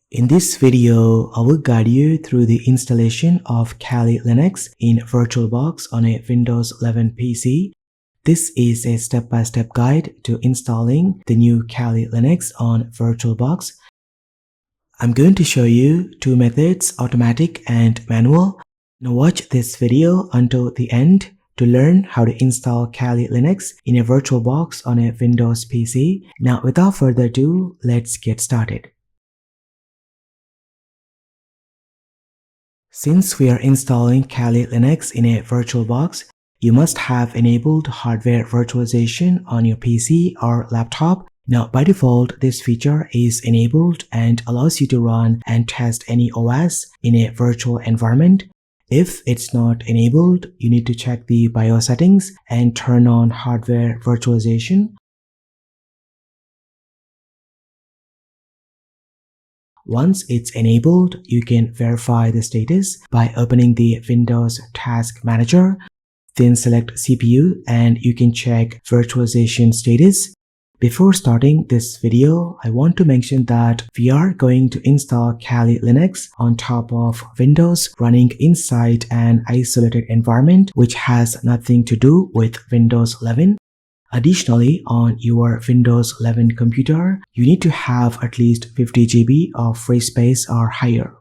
In this video, I will guide you through the installation of Kali Linux in VirtualBox on a Windows 11 PC. This is a step-by-step guide to installing the new Kali Linux on VirtualBox. I'm going to show you two methods, automatic and manual. Now watch this video until the end to learn how to install Kali Linux in a VirtualBox on a Windows PC. Now without further ado, let's get started. Since we are installing Kali Linux in a VirtualBox, you must have enabled hardware virtualization on your PC or laptop. Now by default, this feature is enabled and allows you to run and test any OS in a virtual environment. If it's not enabled, you need to check the BIOS settings and turn on hardware virtualization. Once it's enabled, you can verify the status by opening the Windows Task Manager, then select CPU and you can check virtualization status. Before starting this video, I want to mention that we are going to install Kali Linux on top of Windows running inside an isolated environment which has nothing to do with Windows 11. Additionally, on your Windows 11 computer, you need to have at least 50 GB of free space or higher.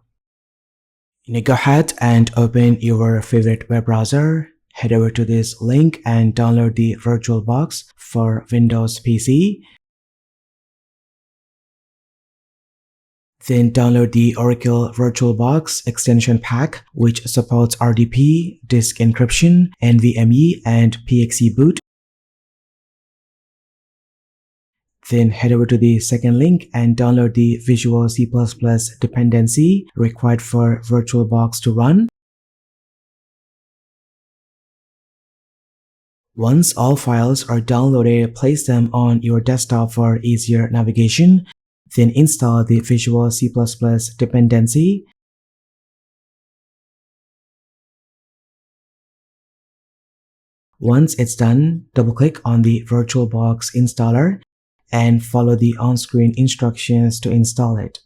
Now go ahead and open your favorite web browser. Head over to this link and download the VirtualBox for Windows PC. Then download the Oracle VirtualBox extension pack, which supports RDP, disk encryption, NVMe, and PXE boot. Then head over to the second link and download the Visual C++ dependency required for VirtualBox to run. Once all files are downloaded, place them on your desktop for easier navigation. Then install the Visual C++ dependency. Once it's done, double-click on the VirtualBox installer and follow the on-screen instructions to install it.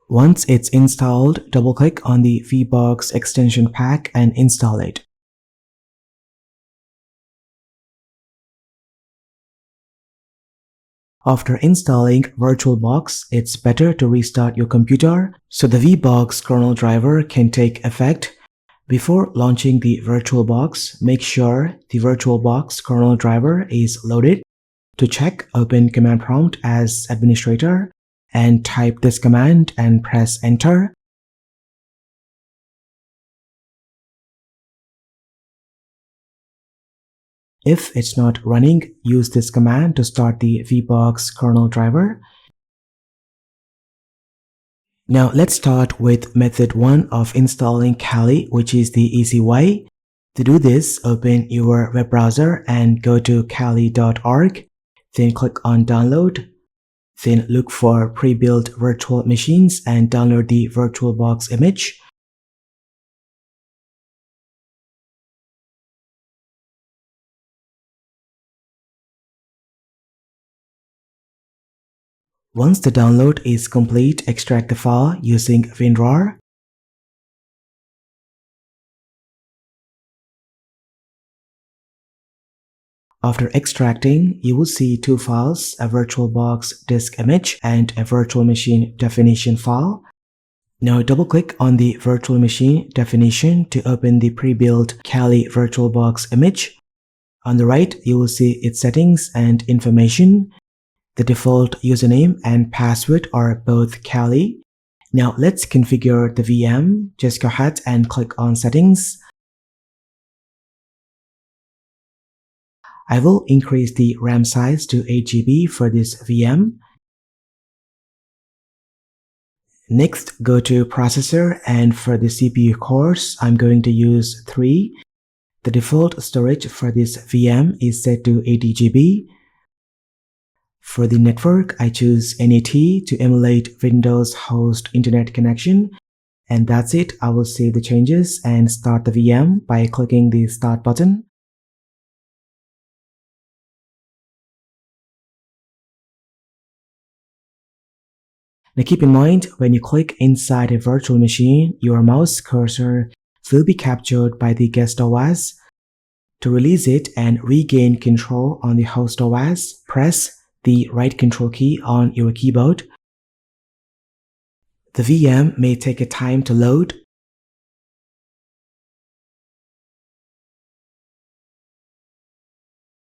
Once it's installed, double-click on the VBOX extension pack and install it. After installing VirtualBox, it's better to restart your computer so the VBOX kernel driver can take effect. Before launching the VirtualBox, make sure the VirtualBox kernel driver is loaded. To check, open command prompt as administrator and type this command and press enter. If it's not running, use this command to start the VBOX kernel driver. Now let's start with method 1 of installing Kali, which is the easy way. To do this, open your web browser and go to kali.org, then click on download. Then look for pre-built virtual machines and download the VirtualBox image. Once the download is complete, extract the file using WinRAR. After extracting, you will see two files, a VirtualBox disk image and a virtual machine definition file. Now double-click on the virtual machine definition to open the pre-built Kali VirtualBox image. On the right, you will see its settings and information. The default username and password are both Kali. Now let's configure the VM. Just go ahead and click on settings. I will increase the RAM size to 8 GB for this VM. Next, go to processor and for the CPU cores, I'm going to use 3. The default storage for this VM is set to 80 GB. For the network, I choose NAT to emulate Windows host internet connection. And that's it. I will save the changes and start the VM by clicking the Start button. Now keep in mind, when you click inside a virtual machine, your mouse cursor will be captured by the guest OS. To release it and regain control on the host OS, press the right control key on your keyboard. The VM may take a time to load.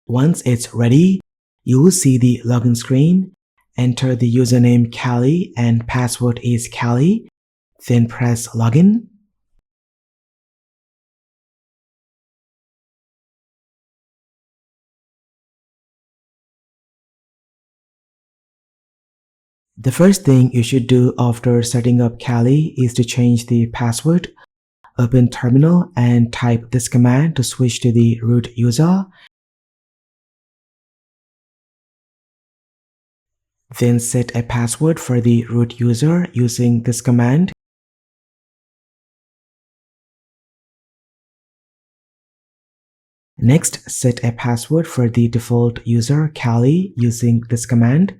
Once it's ready, you will see the login screen. Enter the username Callie and password is Callie. Then press login. The first thing you should do after setting up Callie is to change the password. Open terminal and type this command to switch to the root user. Then set a password for the root user using this command. Next, set a password for the default user Callie using this command.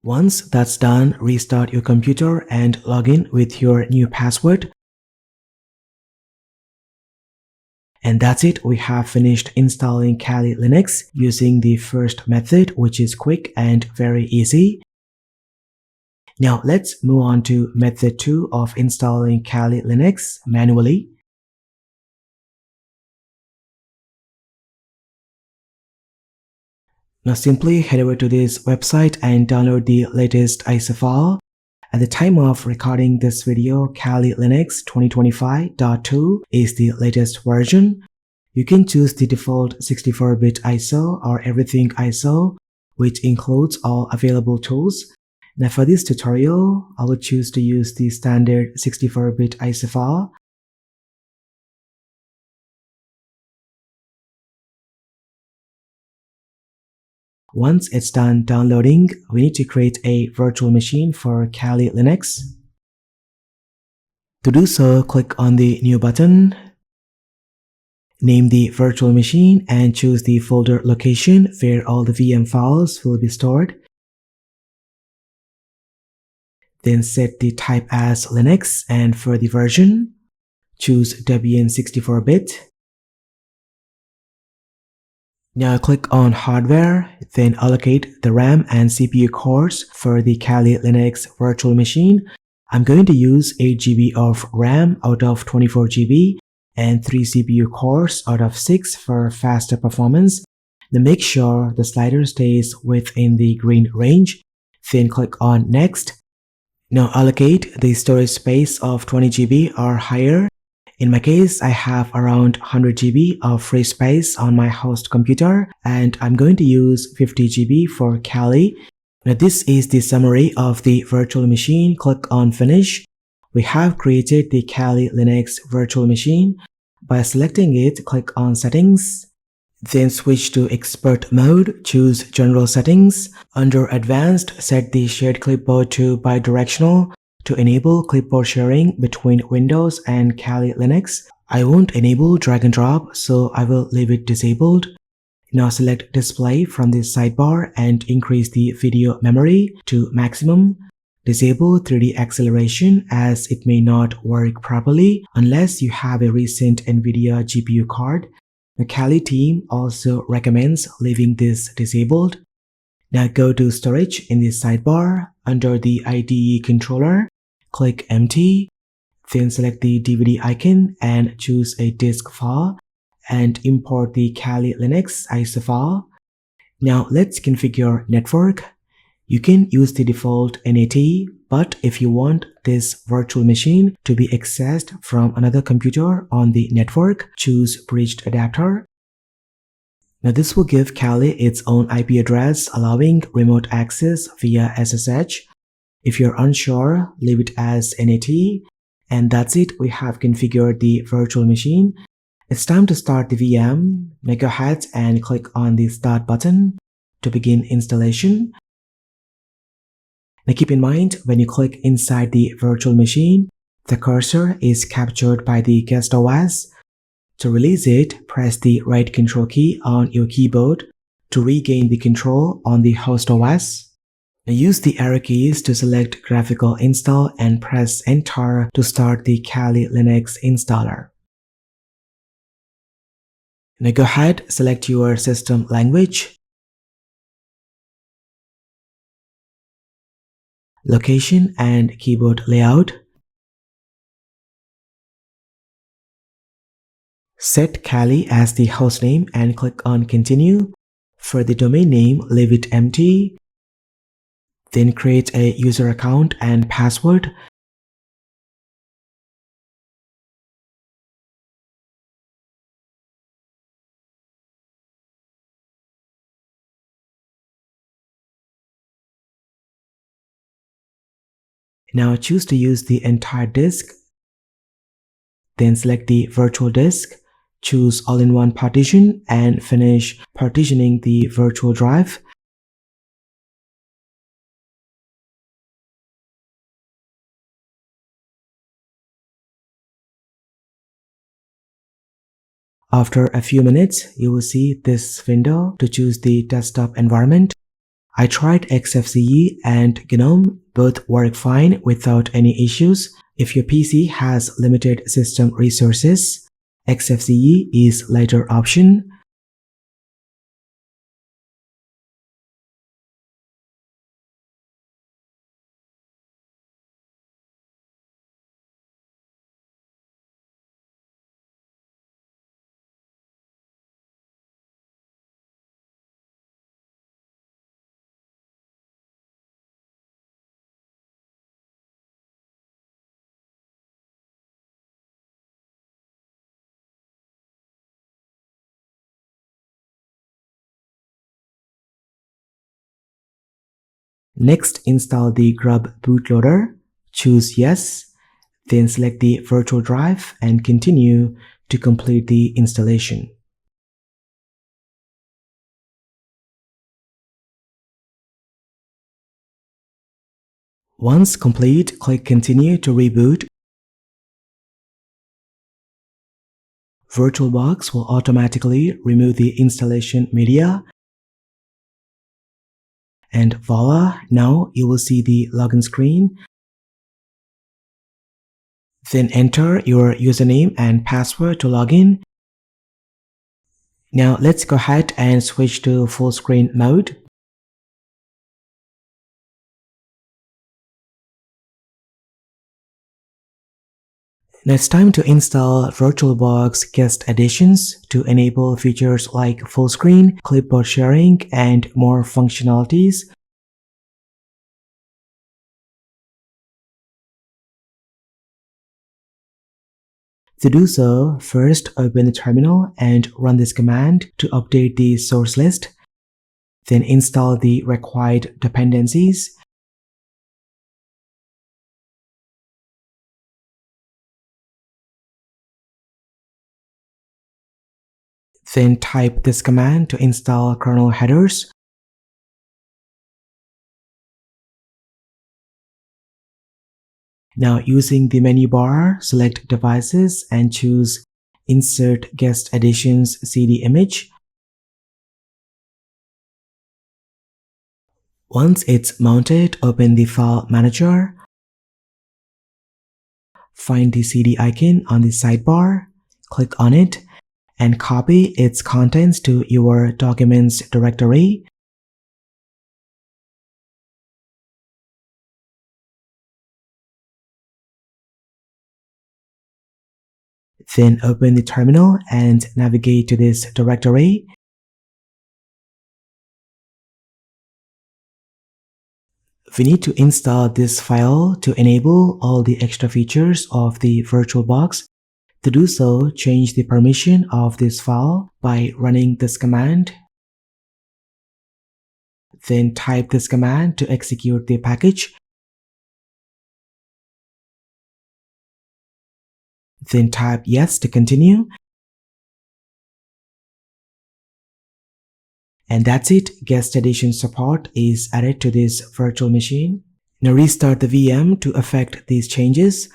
Once that's done, restart your computer and log in with your new password. And that's it. We have finished installing Kali Linux using the first method, which is quick and very easy. Now let's move on to method 2 of installing Kali Linux manually. Now simply head over to this website and download the latest ISO file. At the time of recording this video, Kali Linux 2025.2 is the latest version. You can choose the default 64-bit ISO or everything ISO, which includes all available tools. Now for this tutorial, I will choose to use the standard 64-bit ISO file. Once it's done downloading, we need to create a virtual machine for Kali Linux. To do so, click on the New button, name the virtual machine, and choose the folder location where all the VM files will be stored. Then set the type as Linux, and for the version, choose WN64-bit. Now click on Hardware, then allocate the RAM and CPU cores for the Kali Linux virtual machine. I'm going to use 8 GB of RAM out of 24 GB and 3 CPU cores out of 6 for faster performance. Then make sure the slider stays within the green range. Then click on Next. Now allocate the storage space of 20 GB or higher. In my case, I have around 100 GB of free space on my host computer, and I'm going to use 50 GB for Kali. Now this is the summary of the virtual machine. Click on Finish. We have created the Kali Linux virtual machine. By selecting it, click on Settings. Then switch to Expert mode, choose General Settings. Under Advanced, set the shared clipboard to bidirectional to enable clipboard sharing between Windows and Kali Linux. I won't enable drag and drop, so I will leave it disabled. Now select Display from the sidebar and increase the video memory to maximum. Disable 3D acceleration as it may not work properly unless you have a recent NVIDIA GPU card. The Kali team also recommends leaving this disabled. Now go to Storage in the sidebar. Under the IDE controller, click Empty. Then select the DVD icon and choose a disk file and import the Kali Linux ISO file. Now let's configure network. You can use the default NAT, but if you want this virtual machine to be accessed from another computer on the network, choose Bridged Adapter. Now this will give Kali its own IP address, allowing remote access via SSH. If you're unsure, leave it as NAT. And that's it, we have configured the virtual machine. It's time to start the VM. Now go ahead and click on the Start button to begin installation. Now keep in mind, when you click inside the virtual machine, the cursor is captured by the guest OS. To release it, press the right control key on your keyboard to regain the control on the host OS. Now use the arrow keys to select graphical install and press enter to start the Kali Linux installer. Now go ahead, select your system language, location and keyboard layout. Set Kali as the hostname and click on continue. For the domain name, leave it empty. Then create a user account and password. Now choose to use the entire disk. Then select the virtual disk, choose all-in-one partition and finish partitioning the virtual drive. After a few minutes, you will see this window to choose the desktop environment. I tried XFCE and GNOME, both work fine without any issues. If your PC has limited system resources, XFCE is later option. Next, install the grub bootloader. Choose yes, then select the virtual drive and continue to complete the installation. Once complete, click continue to reboot. VirtualBox will automatically remove the installation media. And voila, now you will see the login screen. Then enter your username and password to log in. Now let's go ahead and switch to full screen mode. Now it's time to install VirtualBox Guest Additions to enable features like full screen, clipboard sharing, and more functionalities. To do so, first open the terminal and run this command to update the source list. Then install the required dependencies. Then type this command to install kernel headers. Now using the menu bar, select Devices and choose Insert Guest Additions CD image. Once it's mounted, open the File Manager. Find the CD icon on the sidebar, click on it, and copy its contents to your Documents directory. Then open the terminal and navigate to this directory. We need to install this file to enable all the extra features of the VirtualBox. To do so, change the permission of this file by running this command. Then type this command to execute the package. then type yes to continue. And that's it, guest edition support is added to this virtual machine. Now restart the VM to effect these changes.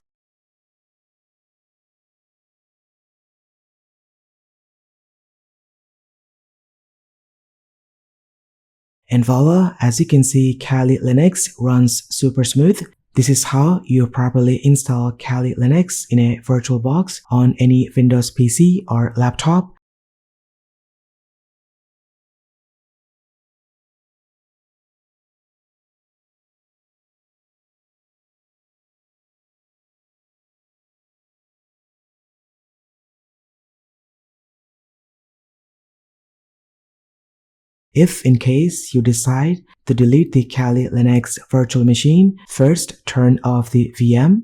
And voila, as you can see, Kali Linux runs super smooth. This is how you properly install Kali Linux in a VirtualBox on any Windows PC or laptop. If in case you decide to delete the Kali Linux virtual machine, first turn off the VM,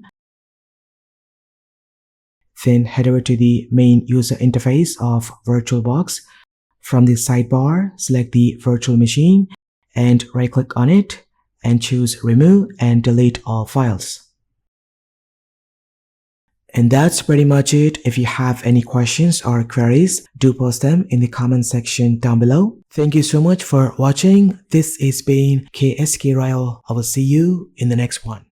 then head over to the main user interface of VirtualBox. From the sidebar, select the virtual machine and right-click on it and choose Remove and Delete all files. And that's pretty much it. If you have any questions or queries, do post them in the comment section down below. Thank you so much for watching. This has been KSK Ryle. I will see you in the next one.